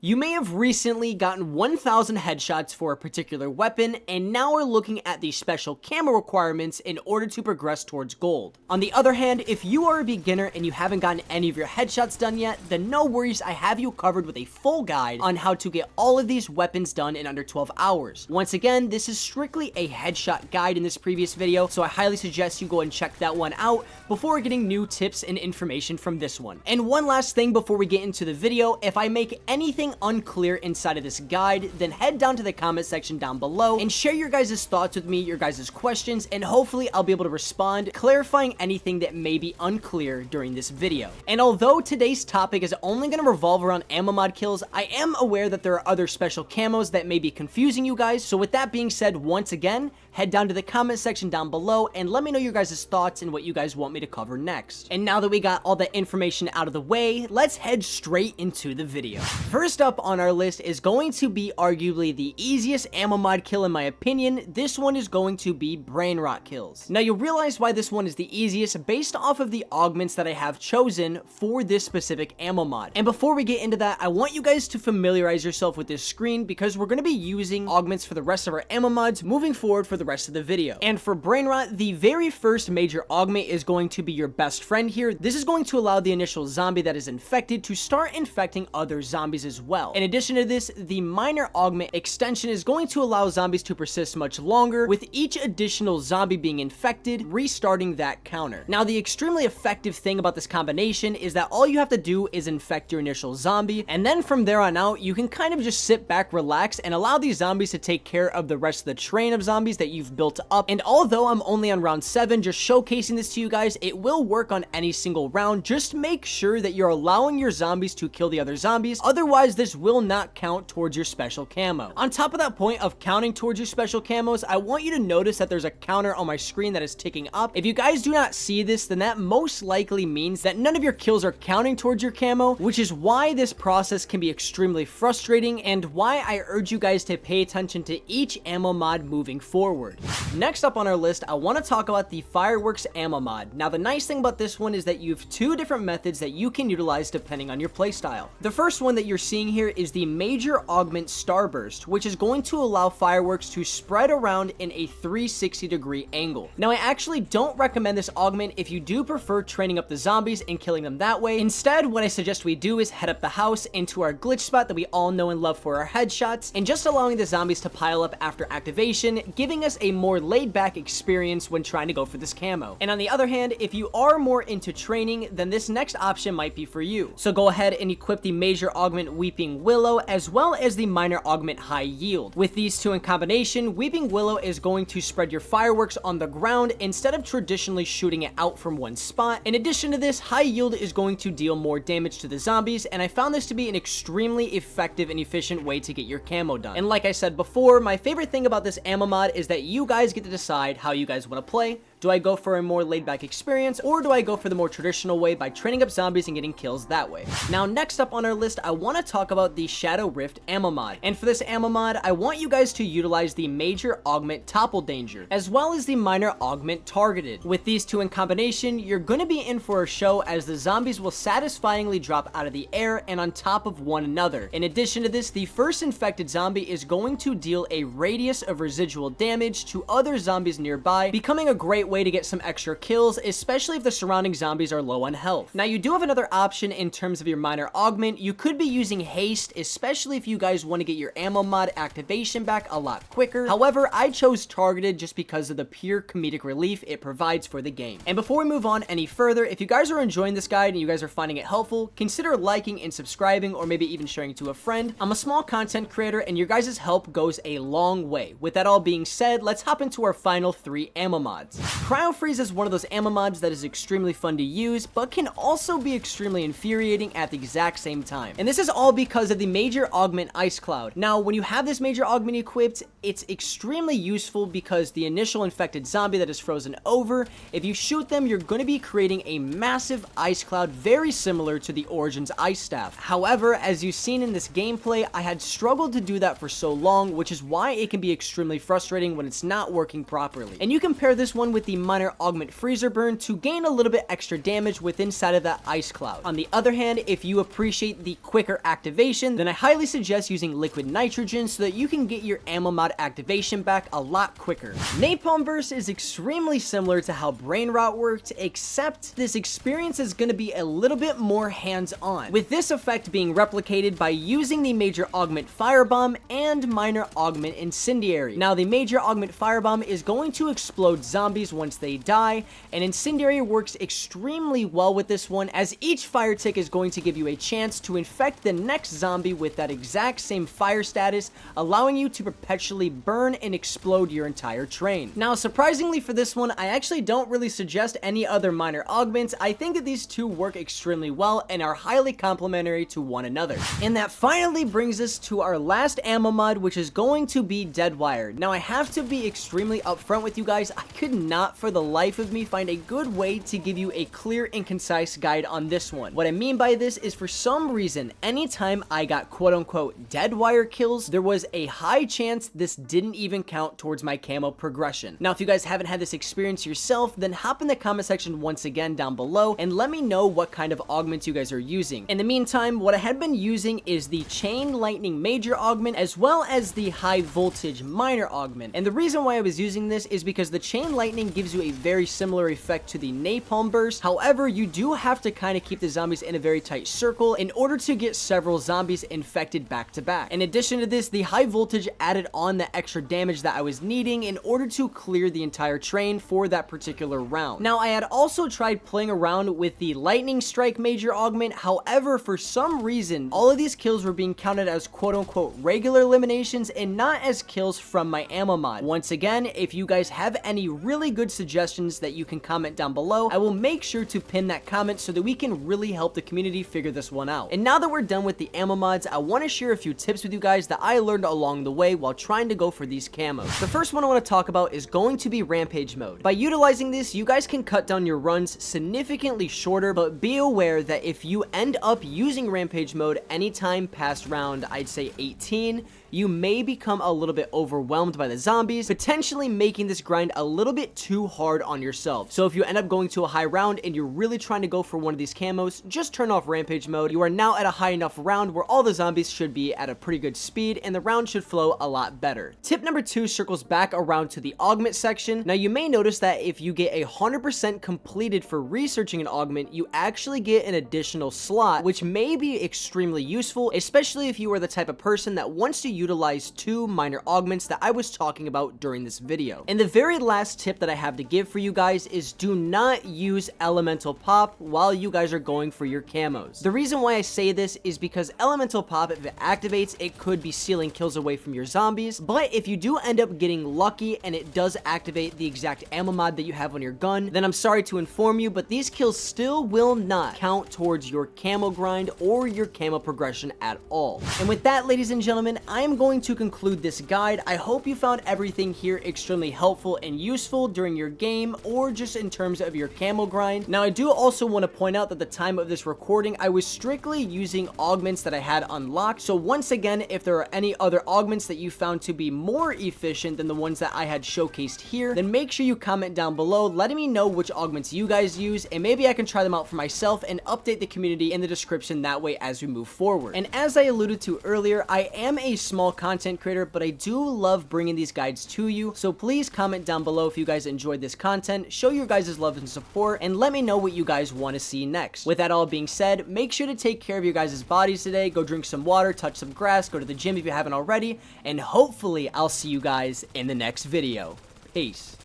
You may have recently gotten 1000 headshots for a particular weapon and now are looking at the special camo requirements in order to progress towards gold. On the other hand, if you are a beginner and you haven't gotten any of your headshots done yet, then no worries, I have you covered with a full guide on how to get all of these weapons done in under 12 hours. Once again, this is strictly a headshot guide in this previous video, so I highly suggest you go and check that one out before getting new tips and information from this one. And one last thing before we get into the video, if I make anything unclear inside of this guide, then head down to the comment section down below and share your guys' thoughts with me, your guys' questions, and hopefully I'll be able to respond, clarifying anything that may be unclear during this video. And although today's topic is only going to revolve around ammo mod kills, I am aware that there are other special camos that may be confusing you guys, so with that being said, once again, head down to the comment section down below and let me know your guys' thoughts and what you guys want me to cover next. And now that we got all the information out of the way, let's head straight into the video. First up on our list is going to be arguably the easiest ammo mod kill in my opinion. This one is going to be brain rot kills. Now you'll realize why this one is the easiest based off of the augments that I have chosen for this specific ammo mod. And before we get into that, I want you guys to familiarize yourself with this screen because we're going to be using augments for the rest of our ammo mods moving forward for the rest of the video. And for brain rot, the very first major augment is going to be your best friend here. This is going to allow the initial zombie that is infected to start infecting other zombies as well. In addition to this, the minor augment extension is going to allow zombies to persist much longer, with each additional zombie being infected, restarting that counter. Now, the extremely effective thing about this combination is that all you have to do is infect your initial zombie, and then from there on out, you can kind of just sit back, relax, and allow these zombies to take care of the rest of the train of zombies that you've built up. And although I'm only on round 7, just showcasing this to you guys, it will work on any single round. Just make sure that you're allowing your zombies to kill the other zombies, otherwise this will not count towards your special camo. On top of that point of counting towards your special camos, I want you to notice that there's a counter on my screen that is ticking up. If you guys do not see this, then that most likely means that none of your kills are counting towards your camo, which is why this process can be extremely frustrating and why I urge you guys to pay attention to each ammo mod moving forward. Next up on our list, I want to talk about the fireworks ammo mod. Now the nice thing about this one is that you have two different methods that you can utilize depending on your playstyle. The first one that you're seeing here is the major augment starburst, which is going to allow fireworks to spread around in a 360-degree angle. Now I actually don't recommend this augment if you do prefer training up the zombies and killing them that way. Instead, what I suggest we do is head up the house into our glitch spot that we all know and love for our headshots, and just allowing the zombies to pile up after activation, giving us a more laid-back experience when trying to go for this camo. And on the other hand, if you are more into training, then this next option might be for you. So go ahead and equip the major augment Weeping Willow as well as the minor augment High Yield. With these two in combination, Weeping Willow is going to spread your fireworks on the ground instead of traditionally shooting it out from one spot. In addition to this, High Yield is going to deal more damage to the zombies, and I found this to be an extremely effective and efficient way to get your camo done. And like I said before, my favorite thing about this ammo mod is that you guys get to decide how you guys want to play. Do I go for a more laid-back experience, or do I go for the more traditional way by training up zombies and getting kills that way? Now, next up on our list, I want to talk about the Shadow Rift ammo mod. And for this ammo mod, I want you guys to utilize the major augment Topple Danger, as well as the minor augment Targeted. With these two in combination, you're going to be in for a show as the zombies will satisfyingly drop out of the air and on top of one another. In addition to this, the first infected zombie is going to deal a radius of residual damage to other zombies nearby, becoming a great way to get some extra kills, especially if the surrounding zombies are low on health. Now you do have another option in terms of your minor augment. You could be using haste, especially if you guys want to get your ammo mod activation back a lot quicker. However, I chose targeted just because of the pure comedic relief it provides for the game. And before we move on any further, if you guys are enjoying this guide and you guys are finding it helpful, consider liking and subscribing, or maybe even sharing it to a friend. I'm a small content creator and your guys' help goes a long way. With that all being said, let's hop into our final 3 ammo mods. Cryo Freeze is one of those ammo mods that is extremely fun to use, but can also be extremely infuriating at the exact same time. And this is all because of the major augment Ice Cloud. Now, when you have this major augment equipped, it's extremely useful because the initial infected zombie that is frozen over, if you shoot them, you're going to be creating a massive ice cloud very similar to the Origins Ice Staff. However, as you've seen in this gameplay, I had struggled to do that for so long, which is why it can be extremely frustrating when it's not working properly. And you compare this one with the minor augment freezer burn to gain a little bit extra damage within inside of that ice cloud. On the other hand, if you appreciate the quicker activation, then I highly suggest using liquid nitrogen so that you can get your ammo mod activation back a lot quicker. Napalm burst is extremely similar to how brain rot worked, except this experience is going to be a little bit more hands-on, with this effect being replicated by using the major augment firebomb and minor augment incendiary. Now, the major augment firebomb is going to explode zombies once they die, and incendiary works extremely well with this one, as each fire tick is going to give you a chance to infect the next zombie with that exact same fire status, allowing you to perpetually burn and explode your entire train. Now, surprisingly for this one, I actually don't really suggest any other minor augments. I think that these two work extremely well and are highly complementary to one another. And that finally brings us to our last ammo mod, which is going to be Deadwire. Now, I have to be extremely upfront with you guys. I could not for the life of me find a good way to give you a clear and concise guide on this one. What I mean by this is, for some reason, anytime I got quote-unquote Deadwire kills, there was a high chance this didn't even count towards my camo progression. Now, if you guys haven't had this experience yourself, then hop in the comment section once again down below and let me know what kind of augments you guys are using. In the meantime, what I had been using is the chain lightning major augment as well as the high voltage minor augment. And the reason why I was using this is because the chain lightning gives you a very similar effect to the napalm burst. However, you do have to kind of keep the zombies in a very tight circle in order to get several zombies infected back to back. In addition to this, the high voltage added on the extra damage that I was needing in order to clear the entire train for that particular round. Now, I had also tried playing around with the lightning strike major augment. However, for some reason, all of these kills were being counted as quote-unquote regular eliminations and not as kills from my ammo mod. Once again, if you guys have any really good suggestions that you can comment down below, I will make sure to pin that comment so that we can really help the community figure this one out. And now that we're done with the ammo mods, I want to share a few tips with you guys that I learned along the way while trying to go for these camos. The first one I want to talk about is going to be rampage mode. By utilizing this, you guys can cut down your runs significantly shorter, but be aware that if you end up using rampage mode anytime past round, I'd say 18, you may become a little bit overwhelmed by the zombies, potentially making this grind a little bit too hard on yourself. So if you end up going to a high round and you're really trying to go for one of these camos, just turn off rampage mode. You are now at a high enough round where all the zombies should be at a pretty good speed and the round should flow a lot better. Tip number 2 circles back around to the augment section. Now, you may notice that if you get 100% completed for researching an augment, you actually get an additional slot, which may be extremely useful, especially if you are the type of person that wants to utilize 2 minor augments that I was talking about during this video. And the very last tip that I have to give for you guys is do not use elemental pop while you guys are going for your camos. The reason why I say this is because elemental pop, if it activates, it could be stealing kills away from your zombies, but if you do end up getting lucky and it does activate the exact ammo mod that you have on your gun, then I'm sorry to inform you, but these kills still will not count towards your camo grind or your camo progression at all. And with that, ladies and gentlemen, I am going to conclude this guide. I hope you found everything here extremely helpful and useful during your game or just in terms of your camo grind. Now, I do also want to point out that at the time of this recording, I was strictly using augments that I had unlocked. So once again, if there are any other augments that you found to be more efficient than the ones that I had showcased here, then make sure you comment down below letting me know which augments you guys use, and maybe I can try them out for myself and update the community in the description that way as we move forward. And as I alluded to earlier, I am a small content creator, but I do love bringing these guides to you, so please comment down below if you guys enjoyed this content, show your guys' love and support, and let me know what you guys want to see next. With that all being said, make sure to take care of your guys' bodies today, go drink some water, touch some grass, go to the gym if you haven't already, and hopefully I'll see you guys in the next video. Peace.